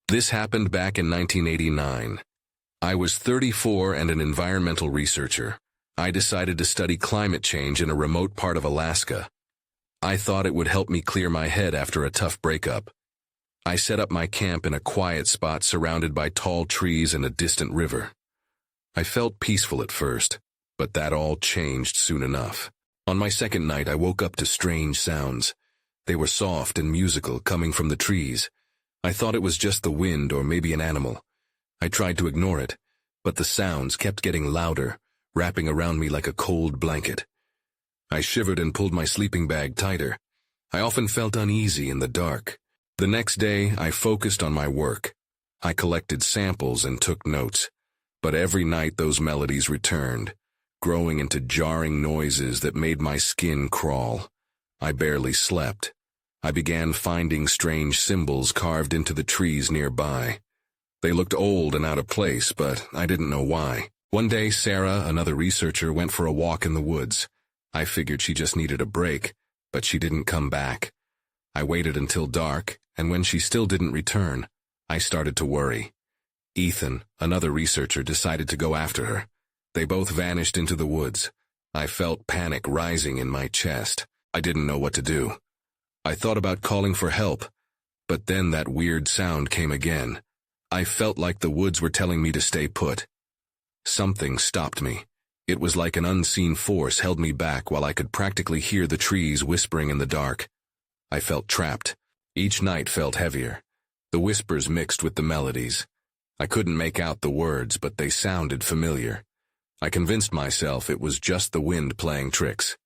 This happened back in 1989. I was 34 and an environmental researcher. I decided to study climate change in a remote part of Alaska. I thought it would help me clear my head after a tough breakup. I set up my camp in a quiet spot surrounded by tall trees and a distant river. I felt peaceful at first, but that all changed soon enough. On my second night, I woke up to strange sounds. They were soft and musical, coming from the trees. I thought it was just the wind or maybe an animal. I tried to ignore it, but the sounds kept getting louder, wrapping around me like a cold blanket. I shivered and pulled my sleeping bag tighter. I often felt uneasy in the dark. The next day, I focused on my work. I collected samples and took notes. But every night those melodies returned, growing into jarring noises that made my skin crawl. I barely slept. I began finding strange symbols carved into the trees nearby. They looked old and out of place, but I didn't know why. One day, Sarah, another researcher, went for a walk in the woods. I figured she just needed a break, but she didn't come back. I waited until dark, and when she still didn't return, I started to worry. Ethan, another researcher, decided to go after her. They both vanished into the woods. I felt panic rising in my chest. I didn't know what to do. I thought about calling for help, but then that weird sound came again. I felt like the woods were telling me to stay put. Something stopped me. It was like an unseen force held me back while I could practically hear the trees whispering in the dark. I felt trapped. Each night felt heavier. The whispers mixed with the melodies. I couldn't make out the words, but they sounded familiar. I convinced myself it was just the wind playing tricks.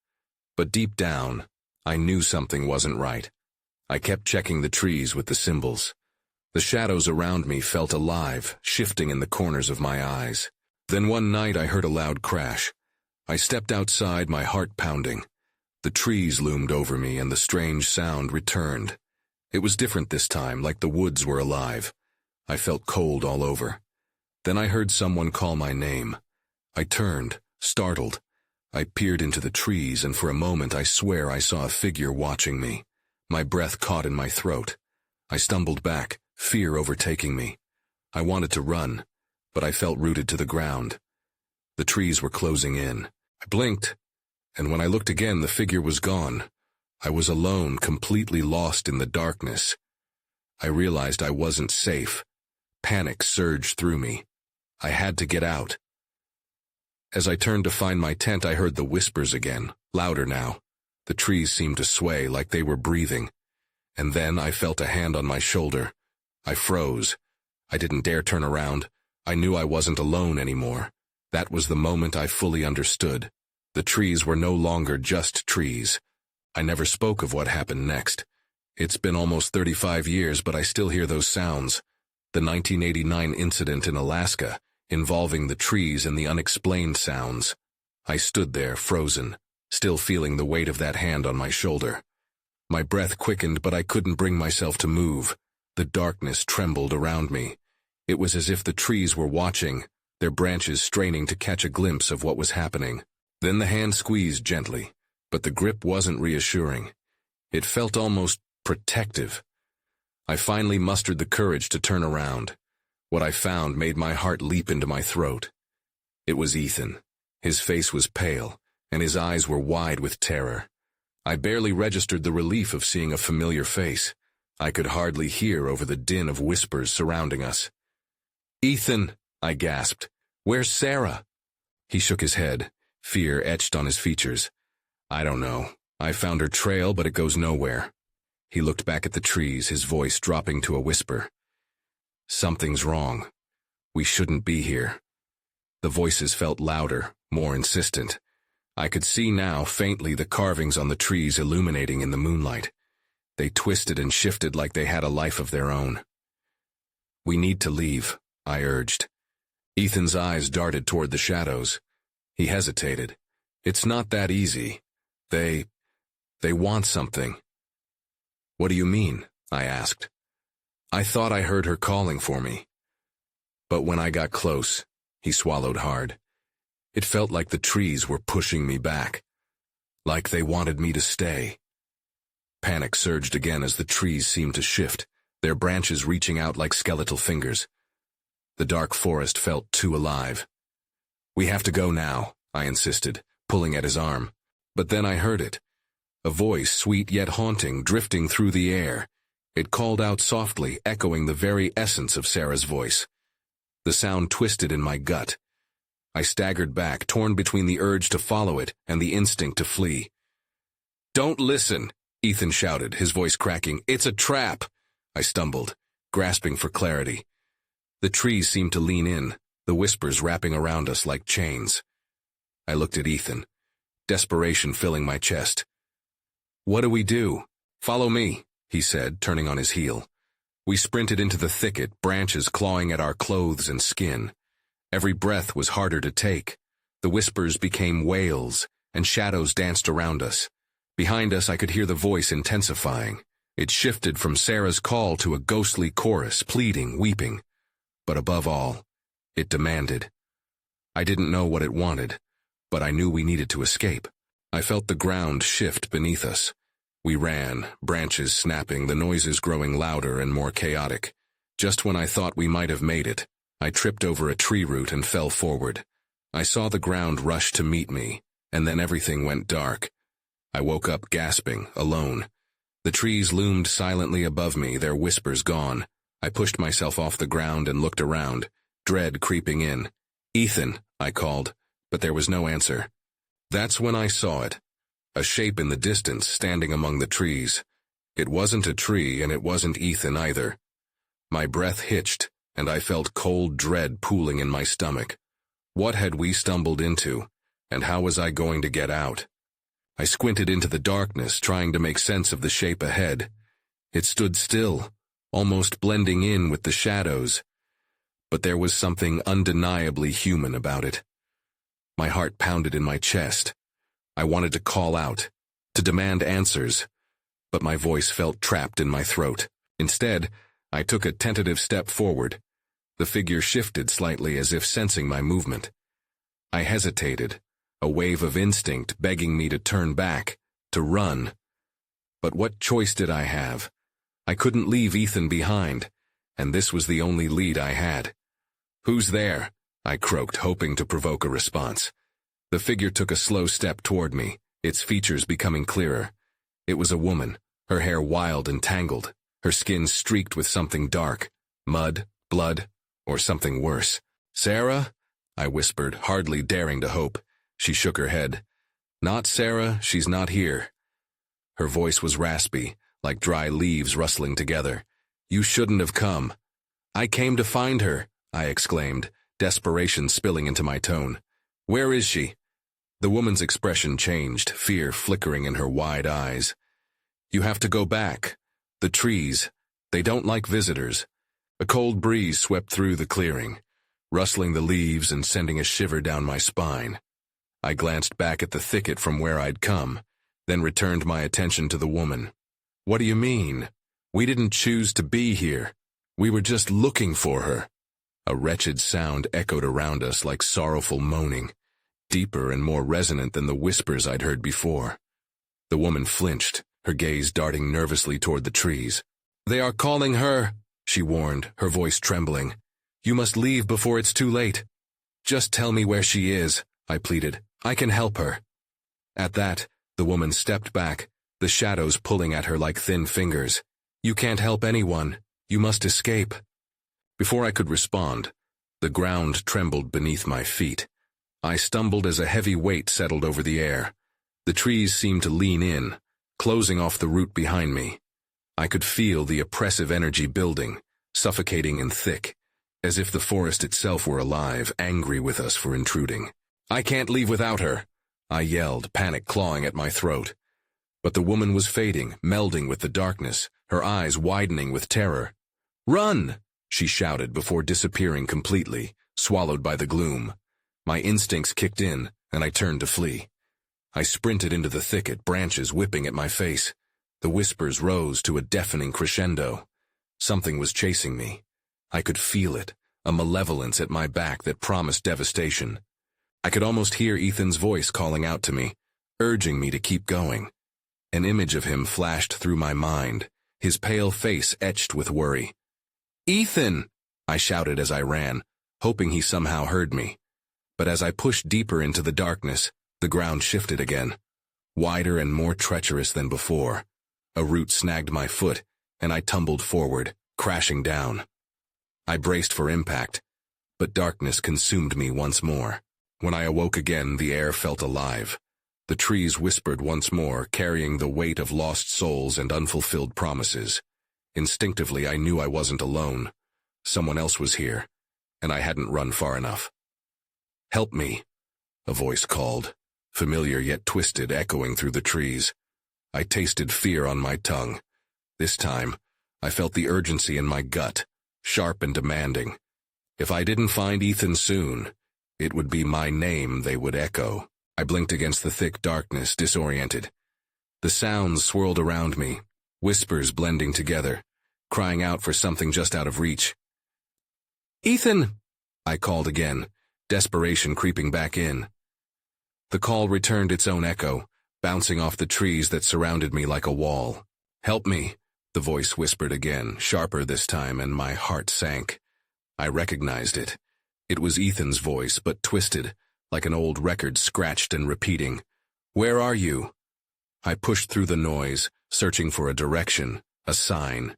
But deep down, I knew something wasn't right. I kept checking the trees with the symbols. The shadows around me felt alive, shifting in the corners of my eyes. Then one night I heard a loud crash. I stepped outside, my heart pounding. The trees loomed over me and the strange sound returned. It was different this time, like the woods were alive. I felt cold all over. Then I heard someone call my name. I turned, startled. I peered into the trees, and for a moment I swear I saw a figure watching me. My breath caught in my throat. I stumbled back, fear overtaking me. I wanted to run, but I felt rooted to the ground. The trees were closing in. I blinked, and when I looked again, the figure was gone. I was alone, completely lost in the darkness. I realized I wasn't safe. Panic surged through me. I had to get out. As I turned to find my tent, I heard the whispers again, louder now. The trees seemed to sway like they were breathing. And then I felt a hand on my shoulder. I froze. I didn't dare turn around. I knew I wasn't alone anymore. That was the moment I fully understood. The trees were no longer just trees. I never spoke of what happened next. It's been almost 35 years, but I still hear those sounds. The 1989 incident in Alaska, involving the trees and the unexplained sounds. I stood there, frozen, still feeling the weight of that hand on my shoulder. My breath quickened, but I couldn't bring myself to move. The darkness trembled around me. It was as if the trees were watching, their branches straining to catch a glimpse of what was happening. Then the hand squeezed gently, but the grip wasn't reassuring. It felt almost protective. I finally mustered the courage to turn around. What I found made my heart leap into my throat. It was Ethan. His face was pale, and his eyes were wide with terror. I barely registered the relief of seeing a familiar face. I could hardly hear over the din of whispers surrounding us. "Ethan," I gasped. "Where's Sarah?" He shook his head, fear etched on his features. "I don't know. I found her trail, but it goes nowhere." He looked back at the trees, his voice dropping to a whisper. "Something's wrong. We shouldn't be here." The voices felt louder, more insistent. I could see now, faintly, the carvings on the trees illuminating in the moonlight. They twisted and shifted like they had a life of their own. "We need to leave," I urged. Ethan's eyes darted toward the shadows. He hesitated. "It's not that easy. They want something." "What do you mean?" I asked. "I thought I heard her calling for me." But when I got close, he swallowed hard. It felt like the trees were pushing me back, like they wanted me to stay. Panic surged again as the trees seemed to shift. their branches reaching out like skeletal fingers. The dark forest felt too alive. "We have to go now," I insisted, pulling at his arm. But then I heard it. A voice, sweet yet haunting, drifting through the air. It called out softly, echoing the very essence of Sarah's voice. The sound twisted in my gut. I staggered back, torn between the urge to follow it and the instinct to flee. "Don't listen," Ethan shouted, his voice cracking. "It's a trap." I stumbled, grasping for clarity. The trees seemed to lean in, the whispers wrapping around us like chains. I looked at Ethan, desperation filling my chest. "What do we do?" "Follow me," he said, turning on his heel. We sprinted into the thicket, branches clawing at our clothes and skin. Every breath was harder to take. The whispers became wails, and shadows danced around us. Behind us I could hear the voice intensifying. It shifted from Sarah's call to a ghostly chorus, pleading, weeping. But above all, it demanded. I didn't know what it wanted, but I knew we needed to escape. I felt the ground shift beneath us. We ran, branches snapping, the noises growing louder and more chaotic. Just when I thought we might have made it, I tripped over a tree root and fell forward. I saw the ground rush to meet me, and then everything went dark. I woke up gasping, alone. The trees loomed silently above me, their whispers gone. I pushed myself off the ground and looked around, dread creeping in. "Ethan," I called, but there was no answer. That's when I saw it. A shape in the distance, standing among the trees. It wasn't a tree, and it wasn't Ethan either. My breath hitched, and I felt cold dread pooling in my stomach. What had we stumbled into, and how was I going to get out? I squinted into the darkness, trying to make sense of the shape ahead. It stood still, almost blending in with the shadows. But there was something undeniably human about it. My heart pounded in my chest. I wanted to call out, to demand answers, but my voice felt trapped in my throat. Instead, I took a tentative step forward. The figure shifted slightly as if sensing my movement. I hesitated, a wave of instinct begging me to turn back, to run. But what choice did I have? I couldn't leave Ethan behind, and this was the only lead I had. "Who's there?" I croaked, hoping to provoke a response. The figure took a slow step toward me, its features becoming clearer. It was a woman, her hair wild and tangled, her skin streaked with something dark, mud, blood, or something worse. "Sarah?" I whispered, hardly daring to hope. She shook her head. "Not Sarah, she's not here." Her voice was raspy, like dry leaves rustling together. "You shouldn't have come." "I came to find her," I exclaimed, desperation spilling into my tone. "Where is she?" The woman's expression changed, fear flickering in her wide eyes. "You have to go back. The trees, they don't like visitors." A cold breeze swept through the clearing, rustling the leaves and sending a shiver down my spine. I glanced back at the thicket from where I'd come, then returned my attention to the woman. "What do you mean? We didn't choose to be here. We were just looking for her." A wretched sound echoed around us like sorrowful moaning, deeper and more resonant than the whispers I'd heard before. The woman flinched, her gaze darting nervously toward the trees. "They are calling her," she warned, her voice trembling. "You must leave before it's too late." "Just tell me where she is," I pleaded. "I can help her." At that, the woman stepped back, the shadows pulling at her like thin fingers. "You can't help anyone. You must escape." Before I could respond, the ground trembled beneath my feet. I stumbled as a heavy weight settled over the air. The trees seemed to lean in, closing off the route behind me. I could feel the oppressive energy building, suffocating and thick, as if the forest itself were alive, angry with us for intruding. "I can't leave without her," I yelled, panic clawing at my throat. But the woman was fading, melding with the darkness, her eyes widening with terror. "Run!" she shouted before disappearing completely, swallowed by the gloom. My instincts kicked in, and I turned to flee. I sprinted into the thicket, branches whipping at my face. The whispers rose to a deafening crescendo. Something was chasing me. I could feel it, a malevolence at my back that promised devastation. I could almost hear Ethan's voice calling out to me, urging me to keep going. An image of him flashed through my mind, his pale face etched with worry. "Ethan!" I shouted as I ran, hoping he somehow heard me. But as I pushed deeper into the darkness, the ground shifted again, wider and more treacherous than before. A root snagged my foot, and I tumbled forward, crashing down. I braced for impact, but darkness consumed me once more. When I awoke again, the air felt alive. The trees whispered once more, carrying the weight of lost souls and unfulfilled promises. Instinctively, I knew I wasn't alone. Someone else was here, and I hadn't run far enough. "Help me," a voice called, familiar yet twisted, echoing through the trees. I tasted fear on my tongue. This time, I felt the urgency in my gut, sharp and demanding. If I didn't find Ethan soon, it would be my name they would echo. I blinked against the thick darkness, disoriented. The sounds swirled around me, whispers blending together, crying out for something just out of reach. "Ethan!" I called again, desperation creeping back in. The call returned its own echo, bouncing off the trees that surrounded me like a wall. "Help me," the voice whispered again, sharper this time, and my heart sank. I recognized it. It was Ethan's voice, but twisted, like an old record scratched and repeating. "Where are you?" I pushed through the noise, searching for a direction, a sign.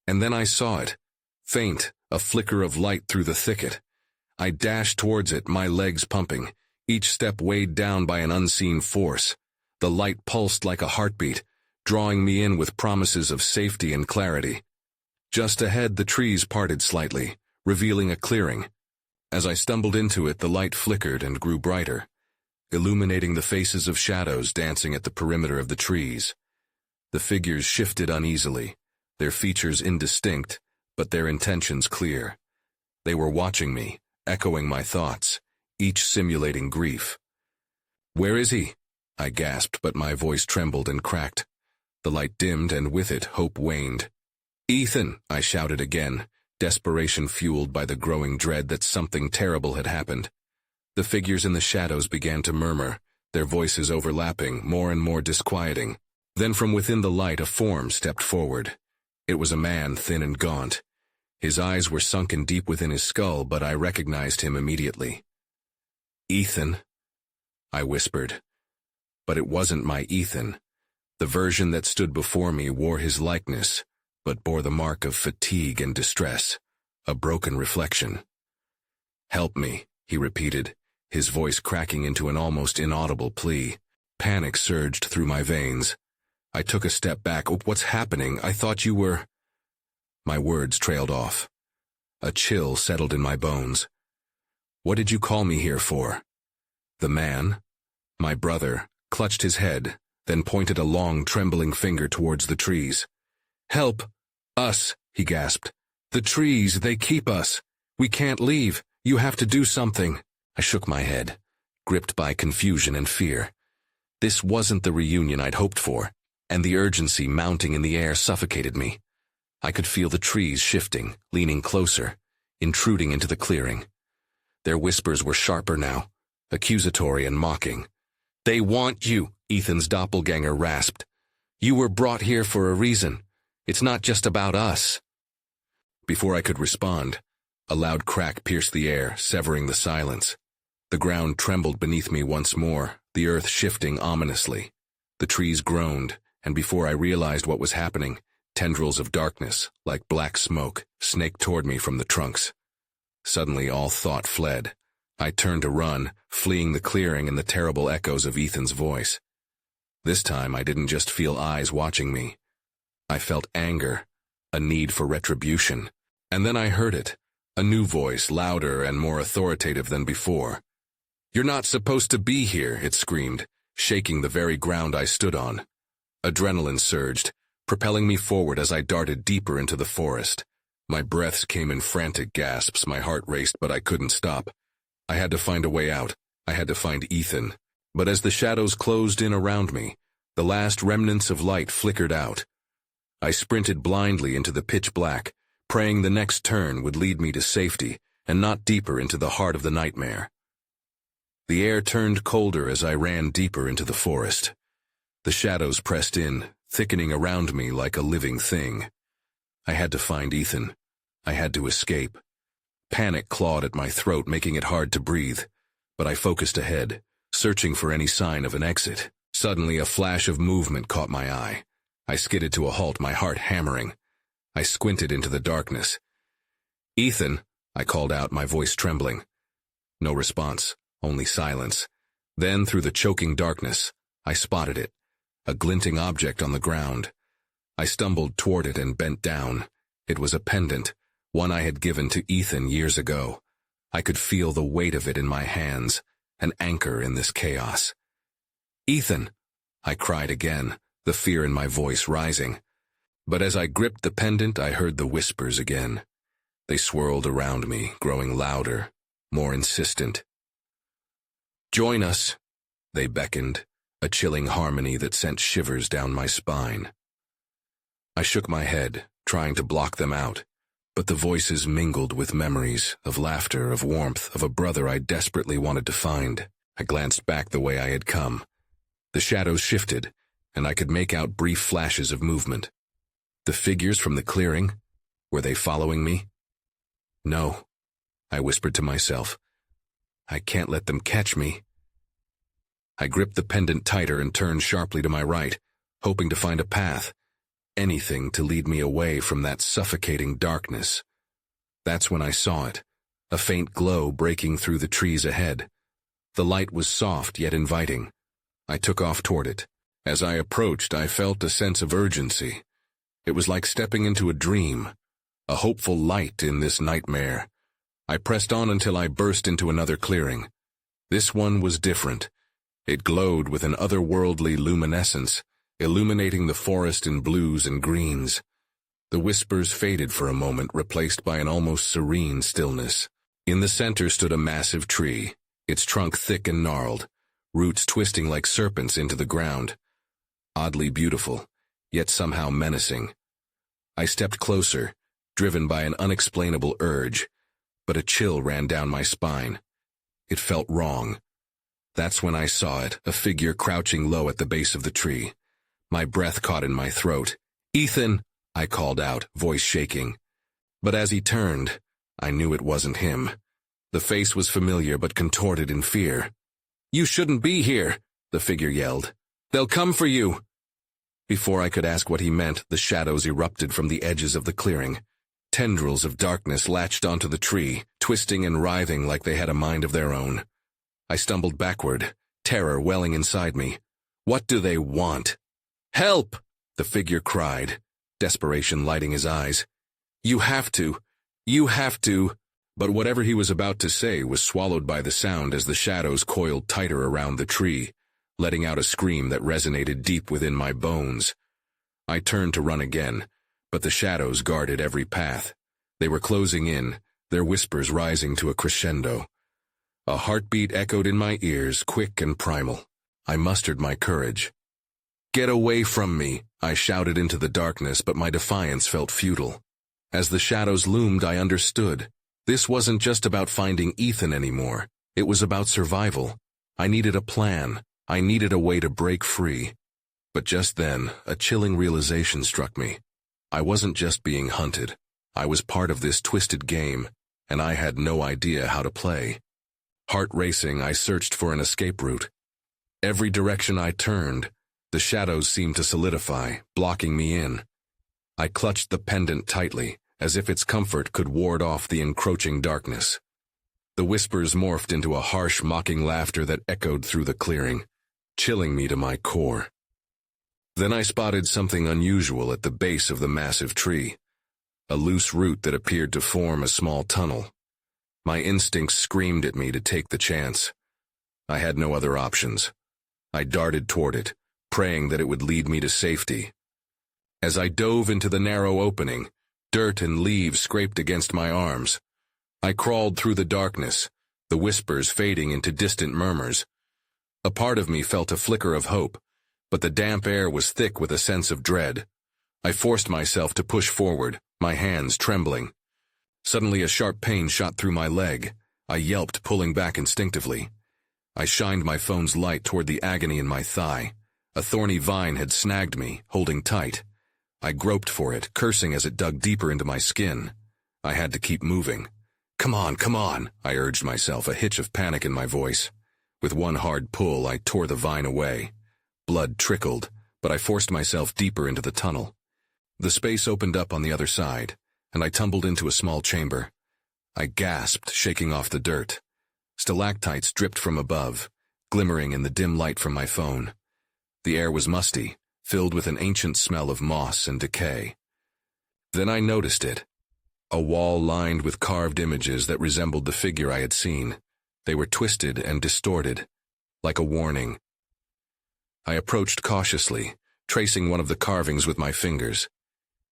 And then I saw it. Faint, a flicker of light through the thicket. I dashed towards it, my legs pumping, each step weighed down by an unseen force. The light pulsed like a heartbeat, drawing me in with promises of safety and clarity. Just ahead, the trees parted slightly, revealing a clearing. As I stumbled into it, the light flickered and grew brighter, illuminating the faces of shadows dancing at the perimeter of the trees. The figures shifted uneasily, their features indistinct, but their intentions clear. They were watching me, echoing my thoughts, each simulating grief. "Where is he?" I gasped, but my voice trembled and cracked. The light dimmed, and with it, hope waned. "Ethan!" I shouted again, desperation fueled by the growing dread that something terrible had happened. The figures in the shadows began to murmur, their voices overlapping, more and more disquieting. Then from within the light a form stepped forward. It was a man, thin and gaunt. His eyes were sunken deep within his skull, but I recognized him immediately. "Ethan," I whispered. But it wasn't my Ethan. The version that stood before me wore his likeness, but bore the mark of fatigue and distress, a broken reflection. "Help me," he repeated, his voice cracking into an almost inaudible plea. Panic surged through my veins. I took a step back. "What's happening? I thought you were—" My words trailed off. A chill settled in my bones. "What did you call me here for?" The man, my brother, clutched his head, then pointed a long, trembling finger towards the trees. "Help! Us!" he gasped. "The trees, they keep us. We can't leave. You have to do something." I shook my head, gripped by confusion and fear. This wasn't the reunion I'd hoped for, and the urgency mounting in the air suffocated me. I could feel the trees shifting, leaning closer, intruding into the clearing. Their whispers were sharper now, accusatory and mocking. "They want you," Ethan's doppelganger rasped. "You were brought here for a reason. It's not just about us." Before I could respond, a loud crack pierced the air, severing the silence. The ground trembled beneath me once more, the earth shifting ominously. The trees groaned, and before I realized what was happening, tendrils of darkness, like black smoke, snaked toward me from the trunks. Suddenly all thought fled. I turned to run, fleeing the clearing and the terrible echoes of Ethan's voice. This time I didn't just feel eyes watching me. I felt anger, a need for retribution. And then I heard it, a new voice, louder and more authoritative than before. "You're not supposed to be here," it screamed, shaking the very ground I stood on. Adrenaline surged, propelling me forward as I darted deeper into the forest. My breaths came in frantic gasps, my heart raced, but I couldn't stop. I had to find a way out. I had to find Ethan. But as the shadows closed in around me, the last remnants of light flickered out. I sprinted blindly into the pitch black, praying the next turn would lead me to safety and not deeper into the heart of the nightmare. The air turned colder as I ran deeper into the forest. The shadows pressed in, thickening around me like a living thing. I had to find Ethan. I had to escape. Panic clawed at my throat, making it hard to breathe, but I focused ahead, searching for any sign of an exit. Suddenly, a flash of movement caught my eye. I skidded to a halt, my heart hammering. I squinted into the darkness. "Ethan," I called out, my voice trembling. No response, only silence. Then, through the choking darkness, I spotted it, a glinting object on the ground. I stumbled toward it and bent down. It was a pendant, one I had given to Ethan years ago. I could feel the weight of it in my hands, an anchor in this chaos. "Ethan," I cried again, the fear in my voice rising. But as I gripped the pendant, I heard the whispers again. They swirled around me, growing louder, more insistent. "Join us," they beckoned, a chilling harmony that sent shivers down my spine. I shook my head, trying to block them out, but the voices mingled with memories of laughter, of warmth, of a brother I desperately wanted to find. I glanced back the way I had come. The shadows shifted, and I could make out brief flashes of movement. The figures from the clearing, were they following me? "No," I whispered to myself. "I can't let them catch me." I gripped the pendant tighter and turned sharply to my right, hoping to find a path, anything to lead me away from that suffocating darkness. That's when I saw it, a faint glow breaking through the trees ahead. The light was soft yet inviting. I took off toward it. As I approached, I felt a sense of urgency. It was like stepping into a dream, a hopeful light in this nightmare. I pressed on until I burst into another clearing. This one was different. It glowed with an otherworldly luminescence, illuminating the forest in blues and greens. The whispers faded for a moment, replaced by an almost serene stillness. In the center stood a massive tree, its trunk thick and gnarled, roots twisting like serpents into the ground. Oddly beautiful, yet somehow menacing. I stepped closer, driven by an unexplainable urge, but a chill ran down my spine. It felt wrong. That's when I saw it, a figure crouching low at the base of the tree. My breath caught in my throat. "Ethan!" I called out, voice shaking. But as he turned, I knew it wasn't him. The face was familiar but contorted in fear. "You shouldn't be here," the figure yelled. "They'll come for you." Before I could ask what he meant, the shadows erupted from the edges of the clearing. Tendrils of darkness latched onto the tree, twisting and writhing like they had a mind of their own. I stumbled backward, terror welling inside me. What do they want? "Help!" the figure cried, desperation lighting his eyes. You have to. But whatever he was about to say was swallowed by the sound as the shadows coiled tighter around the tree, letting out a scream that resonated deep within my bones. I turned to run again, but the shadows guarded every path. They were closing in, their whispers rising to a crescendo. A heartbeat echoed in my ears, quick and primal. I mustered my courage. "Get away from me," I shouted into the darkness, but my defiance felt futile. As the shadows loomed, I understood. This wasn't just about finding Ethan anymore. It was about survival. I needed a plan. I needed a way to break free. But just then, a chilling realization struck me. I wasn't just being hunted. I was part of this twisted game, and I had no idea how to play. Heart racing, I searched for an escape route. Every direction I turned, the shadows seemed to solidify, blocking me in. I clutched the pendant tightly, as if its comfort could ward off the encroaching darkness. The whispers morphed into a harsh, mocking laughter that echoed through the clearing, chilling me to my core. Then I spotted something unusual at the base of the massive tree, a loose root that appeared to form a small tunnel. My instincts screamed at me to take the chance. I had no other options. I darted toward it, praying that it would lead me to safety. As I dove into the narrow opening, dirt and leaves scraped against my arms. I crawled through the darkness, the whispers fading into distant murmurs. A part of me felt a flicker of hope, but the damp air was thick with a sense of dread. I forced myself to push forward, my hands trembling. Suddenly a sharp pain shot through my leg. I yelped, pulling back instinctively. I shined my phone's light toward the agony in my thigh. A thorny vine had snagged me, holding tight. I groped for it, cursing as it dug deeper into my skin. I had to keep moving. Come on, I urged myself, a hitch of panic in my voice. With one hard pull, I tore the vine away. Blood trickled, but I forced myself deeper into the tunnel. The space opened up on the other side, and I tumbled into a small chamber. I gasped, shaking off the dirt. Stalactites dripped from above, glimmering in the dim light from my phone. The air was musty, filled with an ancient smell of moss and decay. Then I noticed it. A wall lined with carved images that resembled the figure I had seen. They were twisted and distorted, like a warning. I approached cautiously, tracing one of the carvings with my fingers.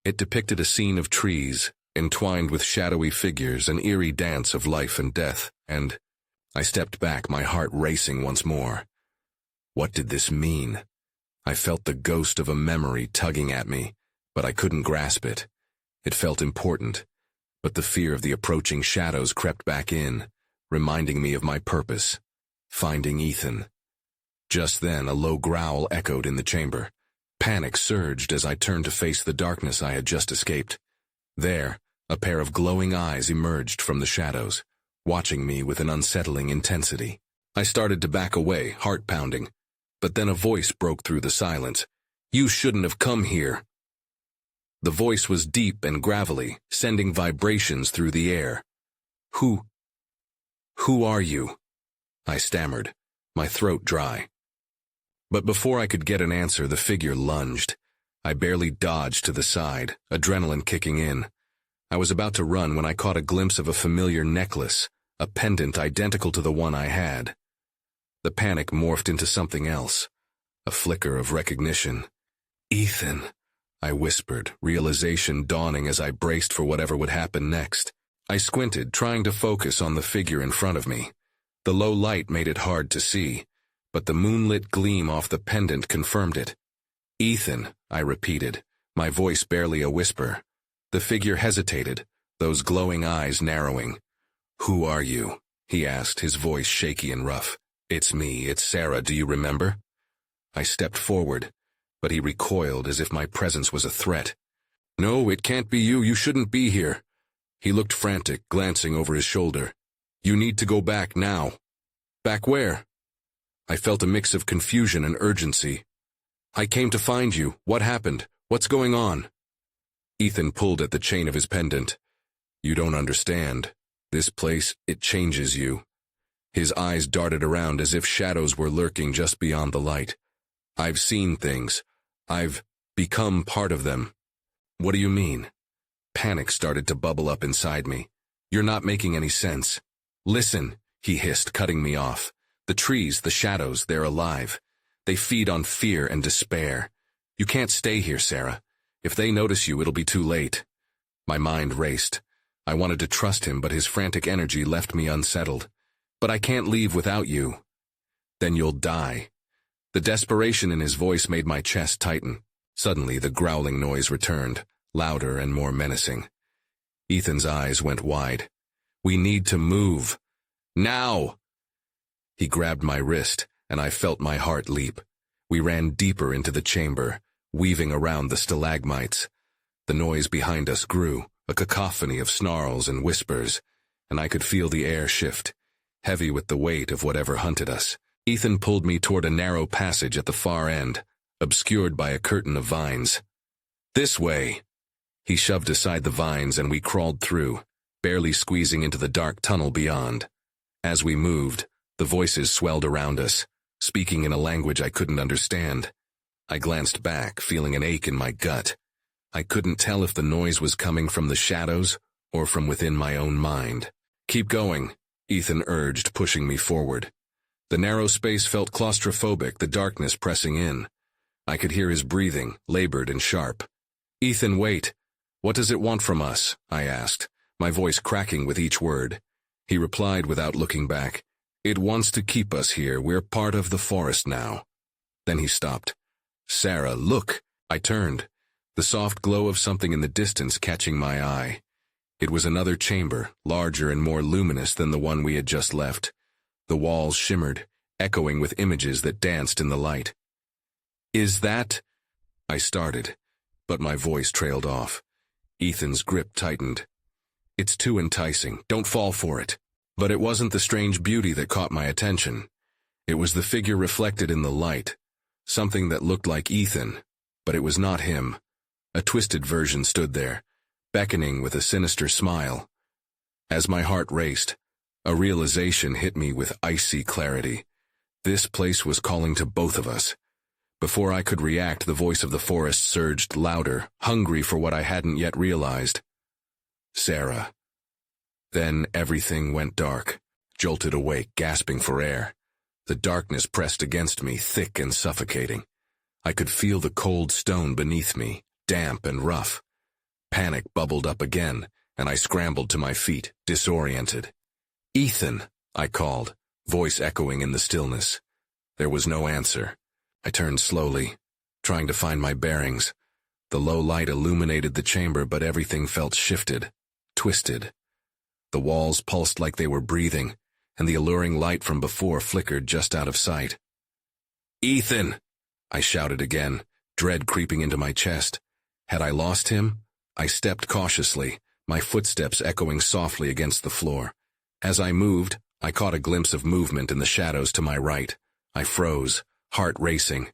It depicted a scene of trees, entwined with shadowy figures, an eerie dance of life and death, and I stepped back, my heart racing once more. What did this mean? I felt the ghost of a memory tugging at me, but I couldn't grasp it. It felt important, but the fear of the approaching shadows crept back in, reminding me of my purpose, finding Ethan. Just then, a low growl echoed in the chamber. Panic surged as I turned to face the darkness I had just escaped. There, a pair of glowing eyes emerged from the shadows, watching me with an unsettling intensity. I started to back away, heart pounding, but then a voice broke through the silence. "You shouldn't have come here." The voice was deep and gravelly, sending vibrations through the air. Who are you?" I stammered, my throat dry. But before I could get an answer, the figure lunged. I barely dodged to the side, adrenaline kicking in. I was about to run when I caught a glimpse of a familiar necklace, a pendant identical to the one I had. The panic morphed into something else, a flicker of recognition. "Ethan," I whispered, realization dawning as I braced for whatever would happen next. I squinted, trying to focus on the figure in front of me. The low light made it hard to see, but the moonlit gleam off the pendant confirmed it. "Ethan," I repeated, my voice barely a whisper. The figure hesitated, those glowing eyes narrowing. "Who are you?" he asked, his voice shaky and rough. "It's me, it's Sarah, do you remember?" I stepped forward, but he recoiled as if my presence was a threat. "No, it can't be you shouldn't be here." He looked frantic, glancing over his shoulder. "You need to go back now." "Back where?" I felt a mix of confusion and urgency. "I came to find you. What happened? What's going on?" Ethan pulled at the chain of his pendant. "You don't understand. This place, it changes you." His eyes darted around as if shadows were lurking just beyond the light. "I've seen things. I've become part of them." "What do you mean?" Panic started to bubble up inside me. "You're not making any sense." "Listen," he hissed, cutting me off. "The trees, the shadows, they're alive. They feed on fear and despair. You can't stay here, Sarah. If they notice you, it'll be too late." My mind raced. I wanted to trust him, but his frantic energy left me unsettled. "But I can't leave without you." "Then you'll die." The desperation in his voice made my chest tighten. Suddenly, the growling noise returned, louder and more menacing. Ethan's eyes went wide. "We need to move. Now!" He grabbed my wrist, and I felt my heart leap. We ran deeper into the chamber, weaving around the stalagmites. The noise behind us grew, a cacophony of snarls and whispers, and I could feel the air shift, heavy with the weight of whatever hunted us. Ethan pulled me toward a narrow passage at the far end, obscured by a curtain of vines. "This way." He shoved aside the vines and we crawled through, barely squeezing into the dark tunnel beyond. As we moved, the voices swelled around us, speaking in a language I couldn't understand. I glanced back, feeling an ache in my gut. I couldn't tell if the noise was coming from the shadows or from within my own mind. "Keep going," Ethan urged, pushing me forward. The narrow space felt claustrophobic, the darkness pressing in. I could hear his breathing, labored and sharp. "Ethan, wait. What does it want from us?" I asked, my voice cracking with each word. He replied without looking back. "It wants to keep us here. We're part of the forest now." Then he stopped. "Sarah, look." I turned, the soft glow of something in the distance catching my eye. It was another chamber, larger and more luminous than the one we had just left. The walls shimmered, echoing with images that danced in the light. Is that? I started, but my voice trailed off. Ethan's grip tightened. It's too enticing. Don't fall for it. But it wasn't the strange beauty that caught my attention. It was the figure reflected in the light. Something that looked like Ethan, but it was not him. A twisted version stood there, beckoning with a sinister smile. As my heart raced, a realization hit me with icy clarity. This place was calling to both of us. Before I could react, the voice of the forest surged louder, hungry for what I hadn't yet realized. Sarah. Then everything went dark, jolted awake, gasping for air. The darkness pressed against me, thick and suffocating. I could feel the cold stone beneath me, damp and rough. Panic bubbled up again, and I scrambled to my feet, disoriented. "Ethan," I called, voice echoing in the stillness. There was no answer. I turned slowly, trying to find my bearings. The low light illuminated the chamber, but everything felt shifted, twisted. The walls pulsed like they were breathing, and the alluring light from before flickered just out of sight. "Ethan!" I shouted again, dread creeping into my chest. Had I lost him? I stepped cautiously, my footsteps echoing softly against the floor. As I moved, I caught a glimpse of movement in the shadows to my right. I froze, heart racing.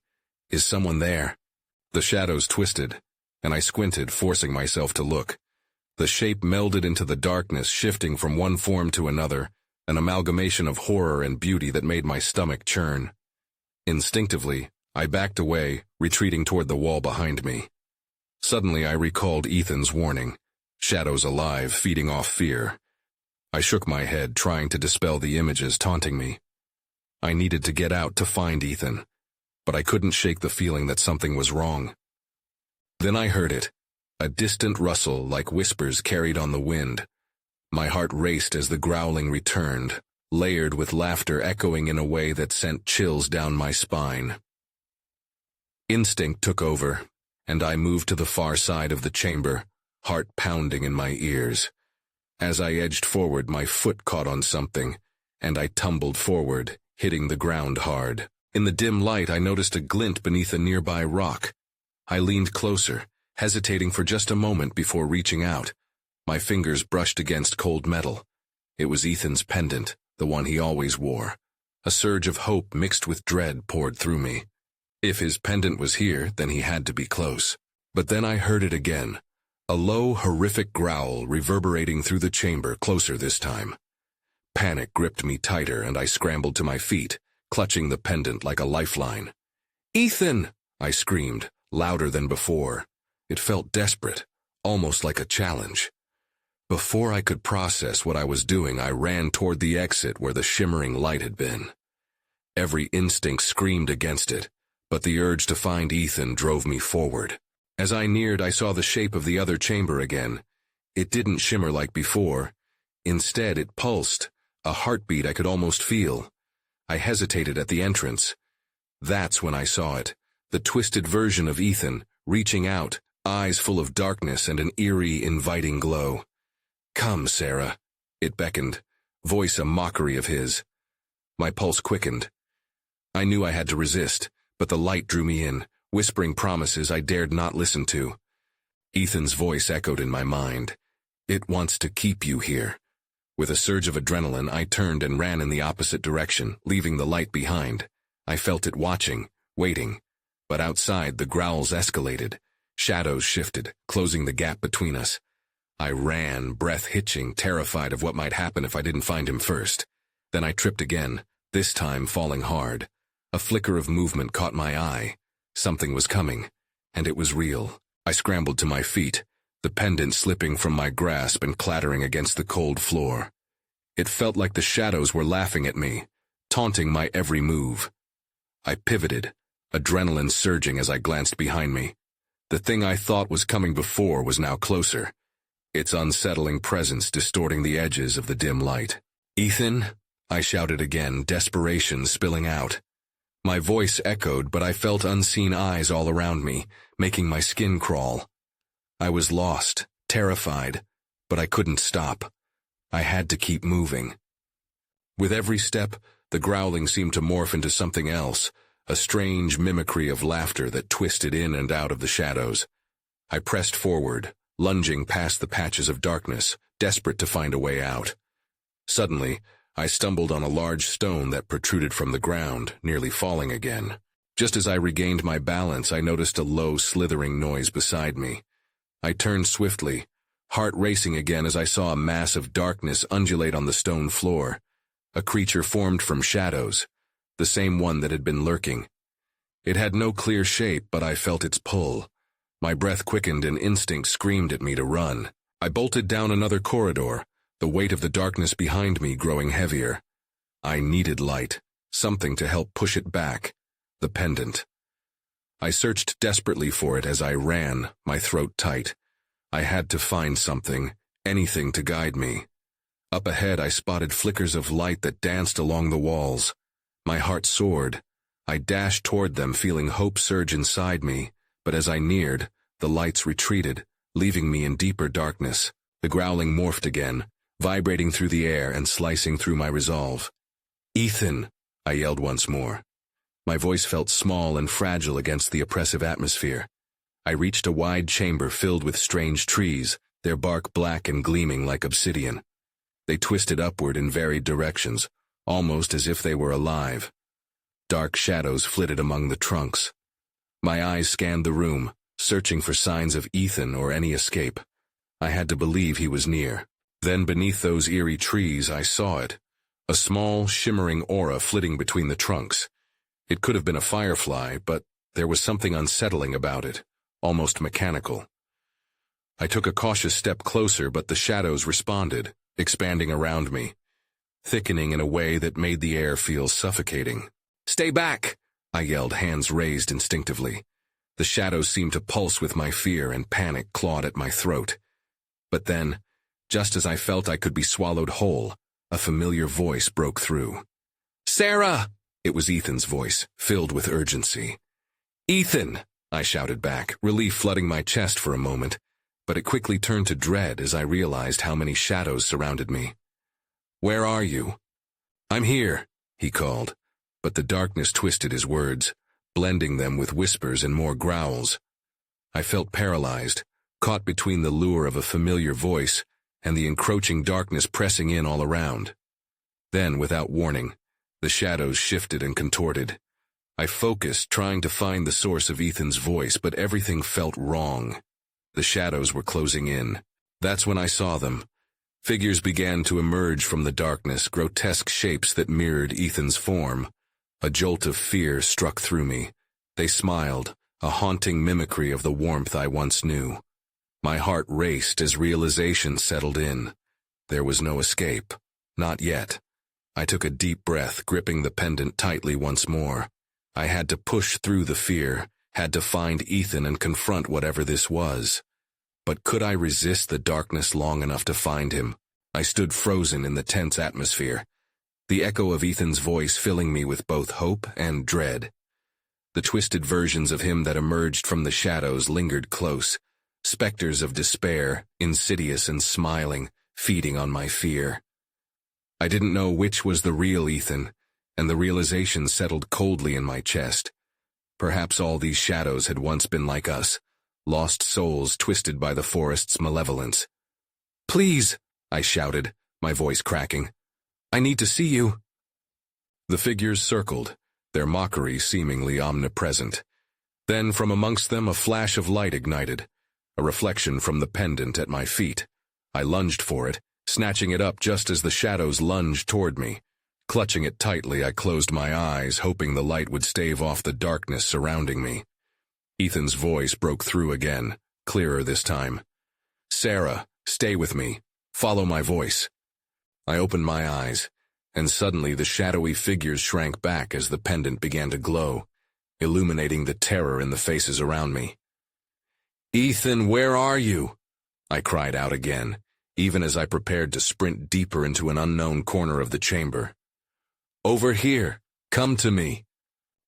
Is someone there? The shadows twisted, and I squinted, forcing myself to look. The shape melded into the darkness, shifting from one form to another, an amalgamation of horror and beauty that made my stomach churn. Instinctively, I backed away, retreating toward the wall behind me. Suddenly, I recalled Ethan's warning. Shadows alive, feeding off fear. I shook my head, trying to dispel the images taunting me. I needed to get out to find Ethan, but I couldn't shake the feeling that something was wrong. Then I heard it. A distant rustle like whispers carried on the wind. My heart raced as the growling returned, layered with laughter echoing in a way that sent chills down my spine. Instinct took over, and I moved to the far side of the chamber, heart pounding in my ears. As I edged forward, my foot caught on something, and I tumbled forward, hitting the ground hard. In the dim light, I noticed a glint beneath a nearby rock. I leaned closer, hesitating for just a moment before reaching out. My fingers brushed against cold metal. It was Ethan's pendant, the one he always wore. A surge of hope mixed with dread poured through me. If his pendant was here, then he had to be close. But then I heard it again. A low, horrific growl reverberating through the chamber, closer this time. Panic gripped me tighter, and I scrambled to my feet, clutching the pendant like a lifeline. "Ethan!" I screamed, louder than before. It felt desperate, almost like a challenge. Before I could process what I was doing, I ran toward the exit where the shimmering light had been. Every instinct screamed against it, but the urge to find Ethan drove me forward. As I neared, I saw the shape of the other chamber again. It didn't shimmer like before. Instead, it pulsed, a heartbeat I could almost feel. I hesitated at the entrance. That's when I saw it, the twisted version of Ethan, reaching out, eyes full of darkness and an eerie, inviting glow. "Come, Sarah," it beckoned, voice a mockery of his. My pulse quickened. I knew I had to resist, but the light drew me in, whispering promises I dared not listen to. Ethan's voice echoed in my mind. "It wants to keep you here." With a surge of adrenaline, I turned and ran in the opposite direction, leaving the light behind. I felt it watching, waiting. But outside, the growls escalated. Shadows shifted, closing the gap between us. I ran, breath hitching, terrified of what might happen if I didn't find him first. Then I tripped again, this time falling hard. A flicker of movement caught my eye. Something was coming, and it was real. I scrambled to my feet, the pendant slipping from my grasp and clattering against the cold floor. It felt like the shadows were laughing at me, taunting my every move. I pivoted, adrenaline surging as I glanced behind me. The thing I thought was coming before was now closer, its unsettling presence distorting the edges of the dim light. "Ethan?" I shouted again, desperation spilling out. My voice echoed, but I felt unseen eyes all around me, making my skin crawl. I was lost, terrified, but I couldn't stop. I had to keep moving. With every step, the growling seemed to morph into something else, a strange mimicry of laughter that twisted in and out of the shadows. I pressed forward, lunging past the patches of darkness, desperate to find a way out. Suddenly, I stumbled on a large stone that protruded from the ground, nearly falling again. Just as I regained my balance, I noticed a low, slithering noise beside me. I turned swiftly, heart racing again as I saw a mass of darkness undulate on the stone floor. A creature formed from shadows, the same one that had been lurking. It had no clear shape, but I felt its pull. My breath quickened and instinct screamed at me to run. I bolted down another corridor, the weight of the darkness behind me growing heavier. I needed light, something to help push it back. The pendant. I searched desperately for it as I ran, my throat tight. I had to find something, anything to guide me. Up ahead I spotted flickers of light that danced along the walls. My heart soared. I dashed toward them, feeling hope surge inside me, but as I neared, the lights retreated, leaving me in deeper darkness. The growling morphed again, vibrating through the air and slicing through my resolve. "Ethan!" I yelled once more. My voice felt small and fragile against the oppressive atmosphere. I reached a wide chamber filled with strange trees, their bark black and gleaming like obsidian. They twisted upward in varied directions, almost as if they were alive. Dark shadows flitted among the trunks. My eyes scanned the room, searching for signs of Ethan or any escape. I had to believe he was near. Then beneath those eerie trees I saw it, a small, shimmering aura flitting between the trunks. It could have been a firefly, but there was something unsettling about it, almost mechanical. I took a cautious step closer, but the shadows responded, expanding around me, thickening in a way that made the air feel suffocating. "Stay back!" I yelled, hands raised instinctively. The shadows seemed to pulse with my fear, and panic clawed at my throat. But then, just as I felt I could be swallowed whole, a familiar voice broke through. "Sarah!" It was Ethan's voice, filled with urgency. "Ethan!" I shouted back, relief flooding my chest for a moment, but it quickly turned to dread as I realized how many shadows surrounded me. "Where are you?" "I'm here," he called, but the darkness twisted his words, blending them with whispers and more growls. I felt paralyzed, caught between the lure of a familiar voice and the encroaching darkness pressing in all around. Then, without warning, the shadows shifted and contorted. I focused, trying to find the source of Ethan's voice, but everything felt wrong. The shadows were closing in. That's when I saw them. Figures began to emerge from the darkness, grotesque shapes that mirrored Ethan's form. A jolt of fear struck through me. They smiled, a haunting mimicry of the warmth I once knew. My heart raced as realization settled in. There was no escape. Not yet. I took a deep breath, gripping the pendant tightly once more. I had to push through the fear, had to find Ethan and confront whatever this was. But could I resist the darkness long enough to find him? I stood frozen in the tense atmosphere, the echo of Ethan's voice filling me with both hope and dread. The twisted versions of him that emerged from the shadows lingered close, specters of despair, insidious and smiling, feeding on my fear. I didn't know which was the real Ethan, and the realization settled coldly in my chest. Perhaps all these shadows had once been like us, lost souls twisted by the forest's malevolence. "Please," I shouted, my voice cracking. "I need to see you." The figures circled, their mockery seemingly omnipresent. Then from amongst them a flash of light ignited, a reflection from the pendant at my feet. I lunged for it, snatching it up just as the shadows lunged toward me. Clutching it tightly, I closed my eyes, hoping the light would stave off the darkness surrounding me. Ethan's voice broke through again, clearer this time. "Sarah, stay with me. Follow my voice." I opened my eyes, and suddenly the shadowy figures shrank back as the pendant began to glow, illuminating the terror in the faces around me. "Ethan, where are you?" I cried out again, even as I prepared to sprint deeper into an unknown corner of the chamber. "Over here. Come to me."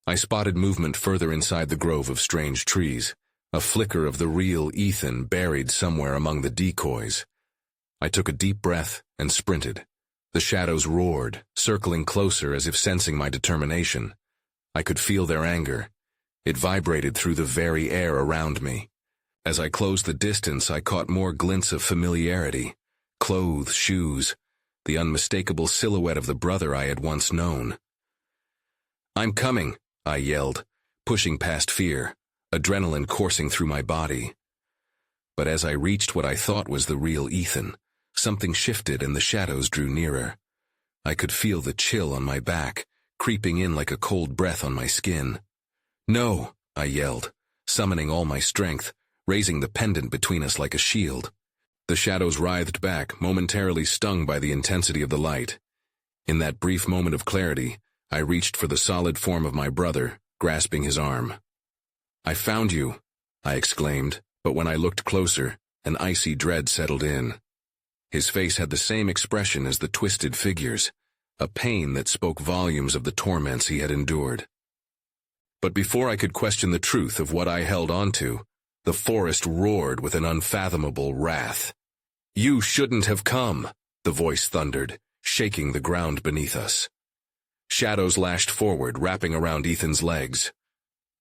I spotted movement further inside the grove of strange trees, a flicker of the real Ethan buried somewhere among the decoys. I took a deep breath and sprinted. The shadows roared, circling closer as if sensing my determination. I could feel their anger. It vibrated through the very air around me. As I closed the distance, I caught more glints of familiarity. Clothes, shoes, the unmistakable silhouette of the brother I had once known. "I'm coming," I yelled, pushing past fear, adrenaline coursing through my body. But as I reached what I thought was the real Ethan, something shifted and the shadows drew nearer. I could feel the chill on my back, creeping in like a cold breath on my skin. "No," I yelled, summoning all my strength, raising the pendant between us like a shield. The shadows writhed back, momentarily stung by the intensity of the light. In that brief moment of clarity, I reached for the solid form of my brother, grasping his arm. "I found you," I exclaimed, but when I looked closer, an icy dread settled in. His face had the same expression as the twisted figures, a pain that spoke volumes of the torments he had endured. But before I could question the truth of what I held onto, the forest roared with an unfathomable wrath. "You shouldn't have come," the voice thundered, shaking the ground beneath us. Shadows lashed forward, wrapping around Ethan's legs.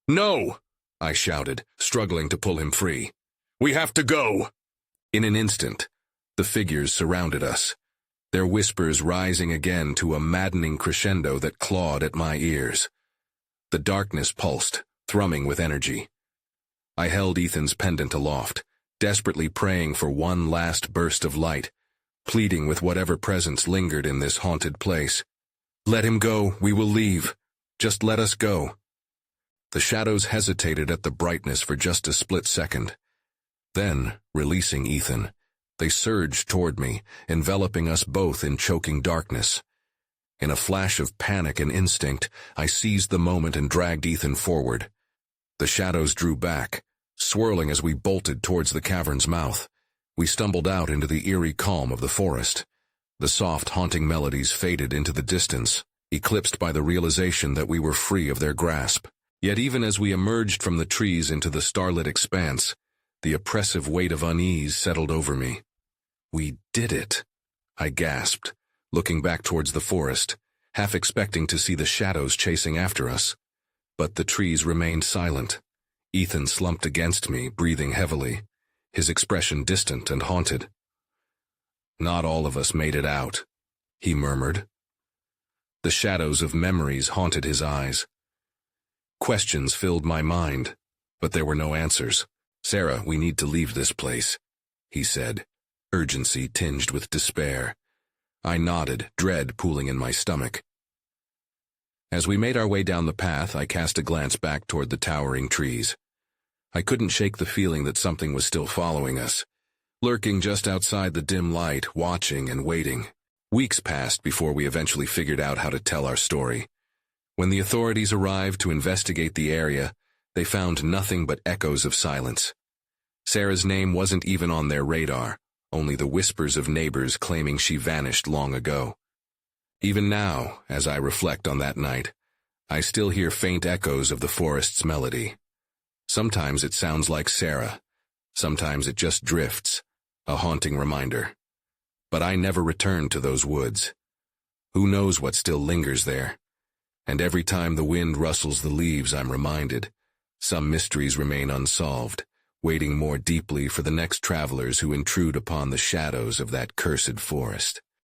"No!" I shouted, struggling to pull him free. "We have to go!" In an instant, the figures surrounded us, their whispers rising again to a maddening crescendo that clawed at my ears. The darkness pulsed, thrumming with energy. I held Ethan's pendant aloft, desperately praying for one last burst of light, pleading with whatever presence lingered in this haunted place. "Let him go, we will leave. Just let us go." The shadows hesitated at the brightness for just a split second. Then, releasing Ethan, they surged toward me, enveloping us both in choking darkness. In a flash of panic and instinct, I seized the moment and dragged Ethan forward. The shadows drew back, swirling as we bolted towards the cavern's mouth. We stumbled out into the eerie calm of the forest. The soft, haunting melodies faded into the distance, eclipsed by the realization that we were free of their grasp. Yet even as we emerged from the trees into the starlit expanse, the oppressive weight of unease settled over me. "We did it," I gasped, looking back towards the forest, half expecting to see the shadows chasing after us. But the trees remained silent. Ethan slumped against me, breathing heavily, his expression distant and haunted. "Not all of us made it out," he murmured. The shadows of memories haunted his eyes. Questions filled my mind, but there were no answers. "Sarah, we need to leave this place," he said, urgency tinged with despair. I nodded, dread pooling in my stomach. As we made our way down the path, I cast a glance back toward the towering trees. I couldn't shake the feeling that something was still following us, lurking just outside the dim light, watching and waiting. Weeks passed before we eventually figured out how to tell our story. When the authorities arrived to investigate the area, they found nothing but echoes of silence. Sarah's name wasn't even on their radar, only the whispers of neighbors claiming she vanished long ago. Even now, as I reflect on that night, I still hear faint echoes of the forest's melody. Sometimes it sounds like Sarah, sometimes it just drifts, a haunting reminder. But I never returned to those woods. Who knows what still lingers there? And every time the wind rustles the leaves, I'm reminded, some mysteries remain unsolved, waiting more deeply for the next travelers who intrude upon the shadows of that cursed forest.